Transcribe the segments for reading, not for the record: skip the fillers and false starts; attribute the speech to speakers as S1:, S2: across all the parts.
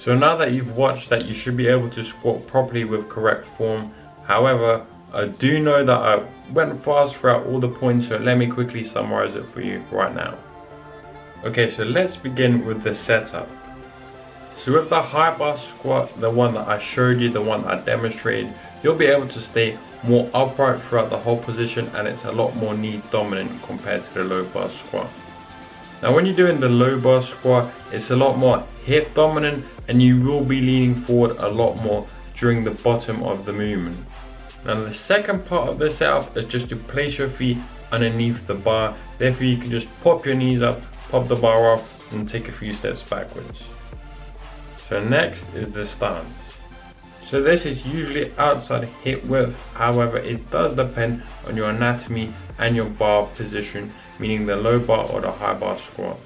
S1: So now that you've watched that, you should be able to squat properly with correct form. However, I do know that I went fast throughout all the points, so let me quickly summarize it for you right now. Okay, so let's begin with the setup. So with the high bar squat, the one that I showed you, the one that I demonstrated, you'll be able to stay more upright throughout the whole position, and it's a lot more knee dominant compared to the low bar squat. Now when you're doing the low bar squat, it's a lot more hip dominant, and you will be leaning forward a lot more during the bottom of the movement. Now the second part of the setup is just to place your feet underneath the bar. Therefore you can just pop your knees up, pop the bar off, and take a few steps backwards. So next is the stance. So this is usually outside hip width, however it does depend on your anatomy and your bar position, meaning the low bar or the high bar squat.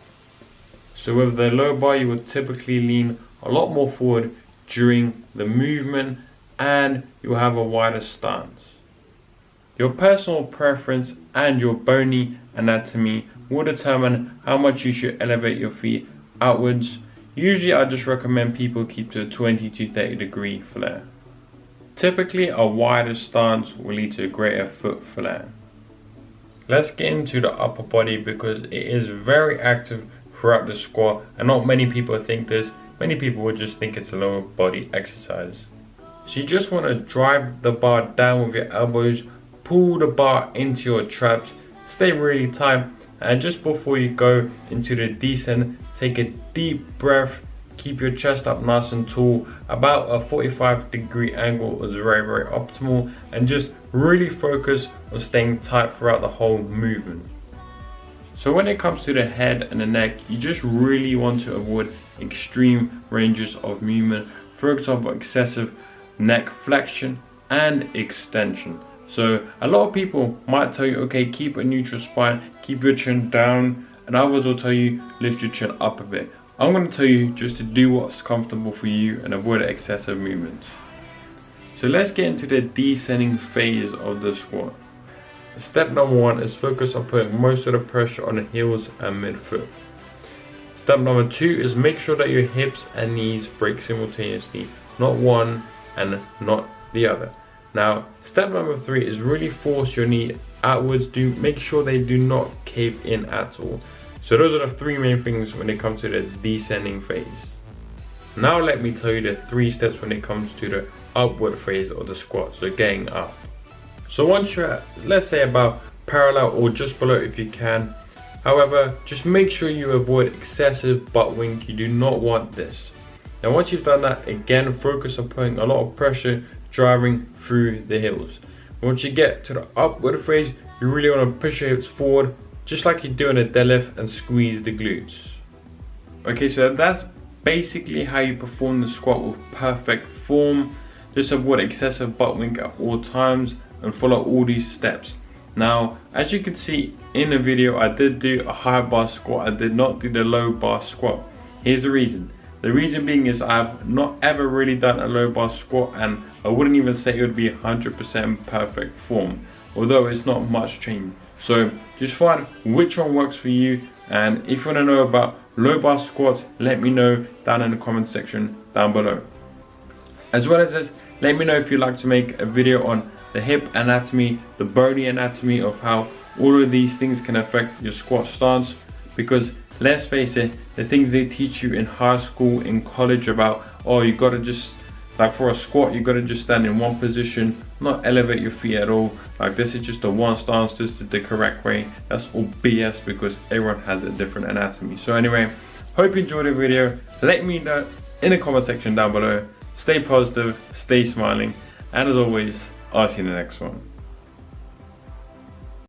S1: So with the low bar you would typically lean a lot more forward during the movement, and you'll have a wider stance. Your personal preference and your bony anatomy will determine how much you should elevate your feet outwards. Usually I just recommend people keep to a 20 to 30 degree flare. Typically a wider stance will lead to a greater foot flare. Let's get into the upper body because it is very active throughout the squat, and not many people think this. Many people would just think it's a lower body exercise. So you just want to drive the bar down with your elbows, pull the bar into your traps, stay really tight, and just before you go into the descent, take a deep breath, keep your chest up nice and tall. About a 45-degree angle is very optimal, and just really focus on staying tight throughout the whole movement. So when it comes to the head and the neck, you just really want to avoid extreme ranges of movement. For example, excessive neck flexion and extension. So a lot of people might tell you, okay, keep a neutral spine, keep your chin down, and others will tell you lift your chin up a bit. I'm going to tell you just to do what's comfortable for you and avoid excessive movements. So let's get into the descending phase of the squat. Step number one is focus on putting most of the pressure on the heels and midfoot. Step number two is make sure that your hips and knees break simultaneously, not one and not the other. Now step number three is really force your knee outwards. Do make sure they do not cave in at all. So those are the three main things when it comes to the descending phase. Now let me tell you the three steps when it comes to the upward phase of the squat, so getting up. So once you're at, let's say about parallel or just below if you can. However, just make sure you avoid excessive butt wink. You do not want this. Now once you've done that, again focus on putting a lot of pressure driving through the heels. Once you get to the upward phase, you really want to push your hips forward just like you do in a deadlift and squeeze the glutes. Okay, so that's basically how you perform the squat with perfect form. Just avoid excessive butt wink at all times and follow all these steps. Now as you can see in the video, I did do a high bar squat, I did not do the low bar squat. Here's the reason. The reason being is I've not ever really done a low bar squat, and I wouldn't even say it would be 100% perfect form, although it's not much change. So just find which one works for you, and if you want to know about low bar squats, let me know down in the comment section down below. As well as this, let me know if you'd like to make a video on the hip anatomy, the bony anatomy, of how all of these things can affect your squat stance. Because let's face it, the things they teach you in high school, in college about, oh, you gotta just, like for a squat, you gotta just stand in one position, not elevate your feet at all. Like this is just the one stance, this is the correct way. That's all BS because everyone has a different anatomy. So anyway, hope you enjoyed the video. Let me know in the comment section down below. Stay positive, stay smiling, and as always, I'll see you in the next one.